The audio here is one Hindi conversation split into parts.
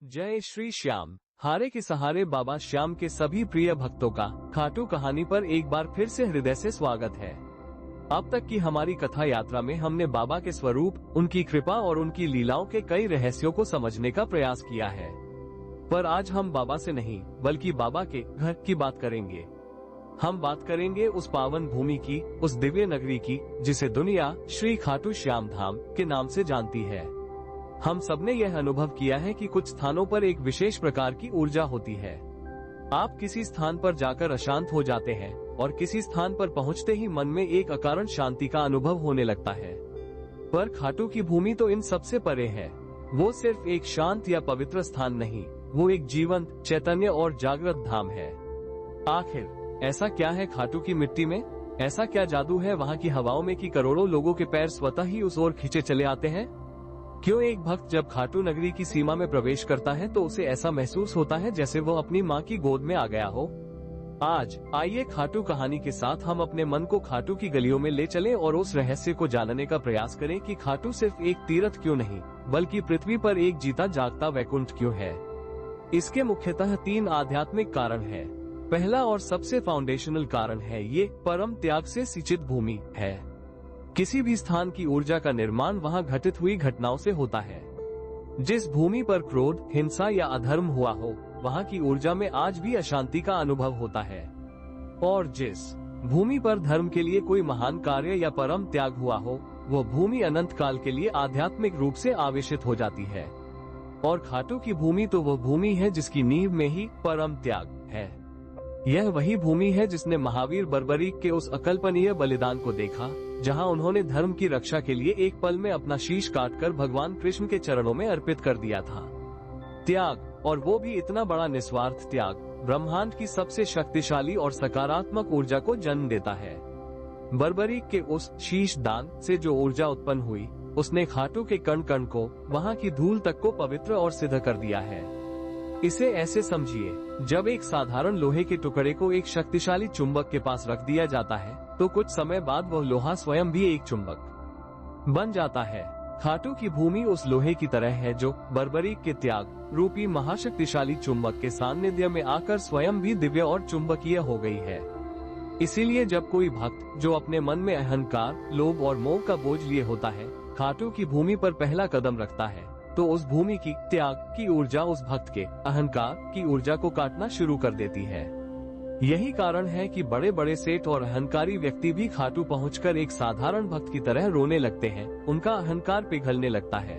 जय श्री श्याम। हारे के सहारे बाबा श्याम के सभी प्रिय भक्तों का खाटू कहानी पर एक बार फिर से हृदय से स्वागत है। अब तक की हमारी कथा यात्रा में हमने बाबा के स्वरूप, उनकी कृपा और उनकी लीलाओं के कई रहस्यों को समझने का प्रयास किया है। पर आज हम बाबा से नहीं बल्कि बाबा के घर की बात करेंगे। हम बात करेंगे उस पावन भूमि की, उस दिव्य नगरी की जिसे दुनिया श्री खाटू श्याम धाम के नाम से जानती है। हम सबने यह अनुभव किया है कि कुछ स्थानों पर एक विशेष प्रकार की ऊर्जा होती है। आप किसी स्थान पर जाकर अशांत हो जाते हैं और किसी स्थान पर पहुंचते ही मन में एक अकारण शांति का अनुभव होने लगता है। पर खाटू की भूमि तो इन सबसे परे है। वो सिर्फ एक शांत या पवित्र स्थान नहीं, वो एक जीवंत, चैतन्य और जागृत धाम है। आखिर ऐसा क्या है खाटू की मिट्टी में? ऐसा क्या जादू है वहाँ की हवाओं में कि करोड़ों लोगों के पैर स्वतः ही उस ओर खींचे चले आते हैं? क्यों एक भक्त जब खाटू नगरी की सीमा में प्रवेश करता है तो उसे ऐसा महसूस होता है जैसे वो अपनी माँ की गोद में आ गया हो? आज आइए खाटू कहानी के साथ हम अपने मन को खाटू की गलियों में ले चलें और उस रहस्य को जानने का प्रयास करें कि खाटू सिर्फ एक तीर्थ क्यों नहीं, बल्कि पृथ्वी पर एक जीता जागता वैकुंठ क्यों है। इसके मुख्यतः 3 आध्यात्मिक कारण है। पहला और सबसे फाउंडेशनल कारण है ये परम त्याग से सिंचित भूमि है। किसी भी स्थान की ऊर्जा का निर्माण वहां घटित हुई घटनाओं से होता है। जिस भूमि पर क्रोध, हिंसा या अधर्म हुआ हो, वहां की ऊर्जा में आज भी अशांति का अनुभव होता है। और जिस भूमि पर धर्म के लिए कोई महान कार्य या परम त्याग हुआ हो, वो भूमि अनंत काल के लिए आध्यात्मिक रूप से आवेशित हो जाती है। और खाटू की भूमि तो वो भूमि है जिसकी नींव में ही परम त्याग है। यह वही भूमि है जिसने महावीर बर्बरीक के उस अकल्पनीय बलिदान को देखा, जहां उन्होंने धर्म की रक्षा के लिए एक पल में अपना शीश काटकर भगवान कृष्ण के चरणों में अर्पित कर दिया था। त्याग, और वो भी इतना बड़ा निस्वार्थ त्याग, ब्रह्मांड की सबसे शक्तिशाली और सकारात्मक ऊर्जा को जन्म देता है। बर्बरीक के उस शीश दान से जो ऊर्जा उत्पन्न हुई, उसने खाटू के कण कण को, वहां की धूल तक को पवित्र और सिद्ध कर दिया है। इसे ऐसे समझिए, जब एक साधारण लोहे के टुकड़े को एक शक्तिशाली चुंबक के पास रख दिया जाता है तो कुछ समय बाद वह लोहा स्वयं भी एक चुंबक बन जाता है। खाटू की भूमि उस लोहे की तरह है जो बर्बरीक के त्याग रूपी महाशक्तिशाली चुंबक के सान्निध्य में आकर स्वयं भी दिव्य और चुंबकीय हो गई है। इसीलिए जब कोई भक्त जो अपने मन में अहंकार, लोभ और मोह का बोझ लिए होता है, खाटू की भूमि पर पहला कदम रखता है, तो उस भूमि की त्याग की ऊर्जा उस भक्त के अहंकार की ऊर्जा को काटना शुरू कर देती है। यही कारण है कि बड़े बड़े सेठ और अहंकारी व्यक्ति भी खाटू पहुंचकर एक साधारण भक्त की तरह रोने लगते हैं। उनका अहंकार पिघलने लगता है।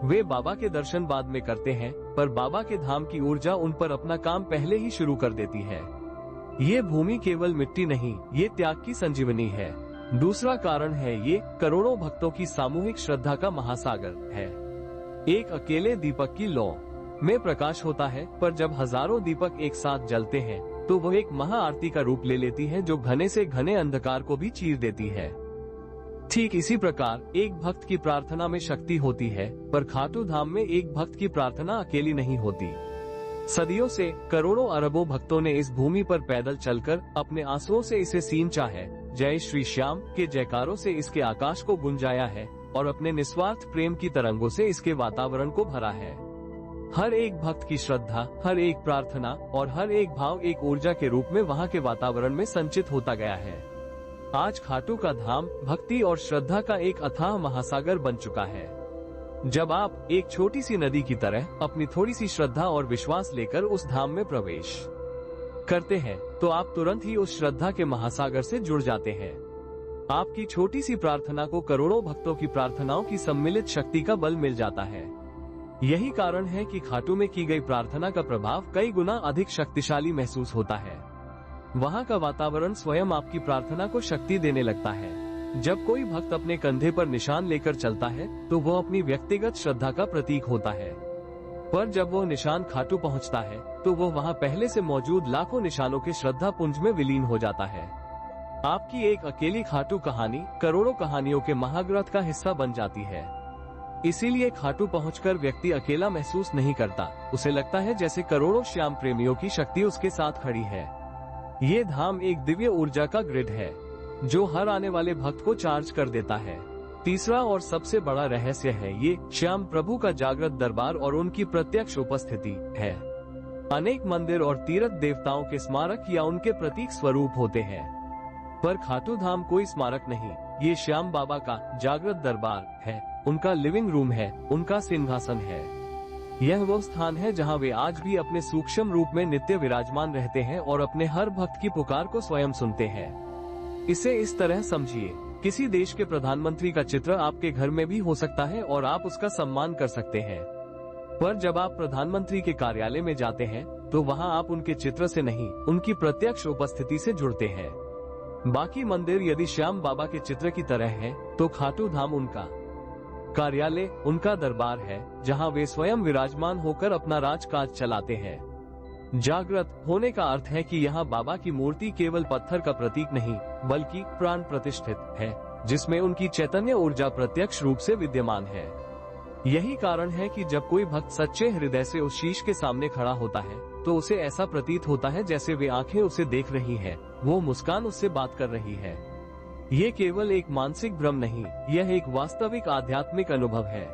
वे बाबा के दर्शन बाद में करते हैं, पर बाबा के धाम की ऊर्जा उन पर अपना काम पहले ही शुरू कर देती है। ये भूमि केवल मिट्टी नहीं, ये त्याग की संजीवनी है। दूसरा कारण है ये करोड़ों भक्तों की सामूहिक श्रद्धा का महासागर है। एक अकेले दीपक की लौ में प्रकाश होता है, पर जब हजारों दीपक एक साथ जलते हैं तो वह एक महाआरती का रूप ले लेती है जो घने से घने अंधकार को भी चीर देती है। ठीक इसी प्रकार एक भक्त की प्रार्थना में शक्ति होती है, पर खाटू धाम में एक भक्त की प्रार्थना अकेली नहीं होती। सदियों से करोड़ों अरबों भक्तों ने इस भूमि पर पैदल चलकर अपने आंसुओं से इसे सींचा है, जय श्री श्याम के जयकारों से इसके आकाश को गुंजाया है और अपने निस्वार्थ प्रेम की तरंगों से इसके वातावरण को भरा है। हर एक भक्त की श्रद्धा, हर एक प्रार्थना और हर एक भाव एक ऊर्जा के रूप में वहाँ के वातावरण में संचित होता गया है। आज खाटू का धाम भक्ति और श्रद्धा का एक अथाह महासागर बन चुका है। जब आप एक छोटी सी नदी की तरह अपनी थोड़ी सी श्रद्धा और विश्वास लेकर उस धाम में प्रवेश करते हैं, तो आप तुरंत ही उस श्रद्धा के महासागर से जुड़ जाते हैं। आपकी छोटी सी प्रार्थना को करोड़ों भक्तों की प्रार्थनाओं की सम्मिलित शक्ति का बल मिल जाता है। यही कारण है कि खाटू में की गई प्रार्थना का प्रभाव कई गुना अधिक शक्तिशाली महसूस होता है। वहाँ का वातावरण स्वयं आपकी प्रार्थना को शक्ति देने लगता है। जब कोई भक्त अपने कंधे पर निशान लेकर चलता है तो वो अपनी व्यक्तिगत श्रद्धा का प्रतीक होता है, पर जब वो निशान खाटू पहुँचता है तो वो वहाँ पहले से मौजूद लाखों निशानों के श्रद्धा पुंज में विलीन हो जाता है। आपकी एक अकेली खाटू कहानी करोड़ों कहानियों के महाग्रंथ का हिस्सा बन जाती है। इसीलिए खाटू पहुंचकर व्यक्ति अकेला महसूस नहीं करता। उसे लगता है जैसे करोड़ों श्याम प्रेमियों की शक्ति उसके साथ खड़ी है। ये धाम एक दिव्य ऊर्जा का ग्रिड है जो हर आने वाले भक्त को चार्ज कर देता है। तीसरा और सबसे बड़ा रहस्य है ये श्याम प्रभु का जागृत दरबार और उनकी प्रत्यक्ष उपस्थिति है। अनेक मंदिर और तीर्थ देवताओं के स्मारक या उनके प्रतीक स्वरूप होते हैं, पर खाटू धाम कोई स्मारक नहीं, ये श्याम बाबा का जागृत दरबार है, उनका लिविंग रूम है, उनका सिंहासन है। यह वो स्थान है जहां वे आज भी अपने सूक्ष्म रूप में नित्य विराजमान रहते हैं और अपने हर भक्त की पुकार को स्वयं सुनते हैं। इसे इस तरह समझिए, किसी देश के प्रधानमंत्री का चित्र आपके घर में भी हो सकता है और आप उसका सम्मान कर सकते हैं, पर जब आप प्रधानमंत्री के कार्यालय में जाते हैं तो वहां आप उनके चित्र से नहीं, उनकी प्रत्यक्ष उपस्थिति से जुड़ते हैं। बाकी मंदिर यदि श्याम बाबा के चित्र की तरह हैं, तो खाटू धाम उनका कार्यालय, उनका दरबार है, जहां वे स्वयं विराजमान होकर अपना राजकाज चलाते हैं। जागृत होने का अर्थ है कि यहाँ बाबा की मूर्ति केवल पत्थर का प्रतीक नहीं, बल्कि प्राण प्रतिष्ठित है, जिसमें उनकी चैतन्य ऊर्जा प्रत्यक्ष रूप से विद्यमान है। यही कारण है कि जब कोई भक्त सच्चे हृदय से उस शीश के सामने खड़ा होता है, तो उसे ऐसा प्रतीत होता है जैसे वे आंखें उसे देख रही हैं, वो मुस्कान उससे बात कर रही है। ये केवल एक मानसिक भ्रम नहीं, यह एक वास्तविक आध्यात्मिक अनुभव है।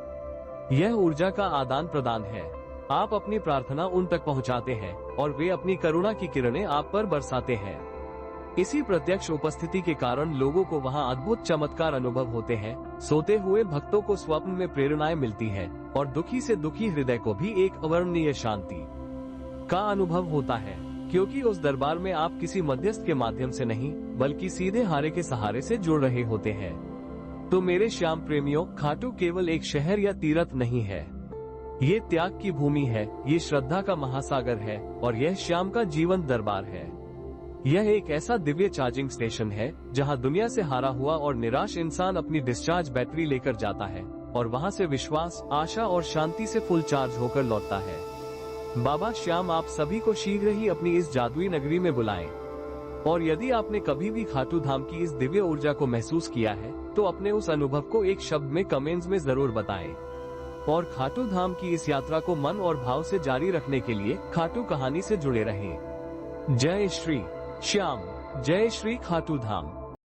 यह ऊर्जा का आदान प्रदान है। आप अपनी प्रार्थना उन तक पहुंचाते हैं और वे अपनी करुणा की किरणें आप पर बरसाते हैं। इसी प्रत्यक्ष उपस्थिति के कारण लोगों को वहां अद्भुत चमत्कार अनुभव होते हैं। सोते हुए भक्तों को स्वप्न में प्रेरणाएं मिलती हैं और दुखी से दुखी हृदय को भी एक अवर्णनीय शांति का अनुभव होता है, क्योंकि उस दरबार में आप किसी मध्यस्थ के माध्यम से नहीं, बल्कि सीधे हारे के सहारे से जुड़ रहे होते हैं। तो मेरे श्याम प्रेमियों, खाटू केवल एक शहर या तीर्थ नहीं है, ये त्याग की भूमि है, ये श्रद्धा का महासागर है और यह श्याम का जीवन दरबार है। यह एक ऐसा दिव्य चार्जिंग स्टेशन है जहां दुनिया से हारा हुआ और निराश इंसान अपनी डिस्चार्ज बैटरी लेकर जाता है और वहां से विश्वास, आशा और शांति से फुल चार्ज होकर लौटता है। बाबा श्याम आप सभी को शीघ्र ही अपनी इस जादुई नगरी में बुलाएं। और यदि आपने कभी भी खाटू धाम की इस दिव्य ऊर्जा को महसूस किया है, तो अपने उस अनुभव को एक शब्द में कमेंट्स में जरूर बताएं। और खाटू धाम की इस यात्रा को मन और भाव से जारी रखने के लिए खाटू कहानी से जुड़े रहें। जय श्री श्याम, जय श्री खाटू धाम।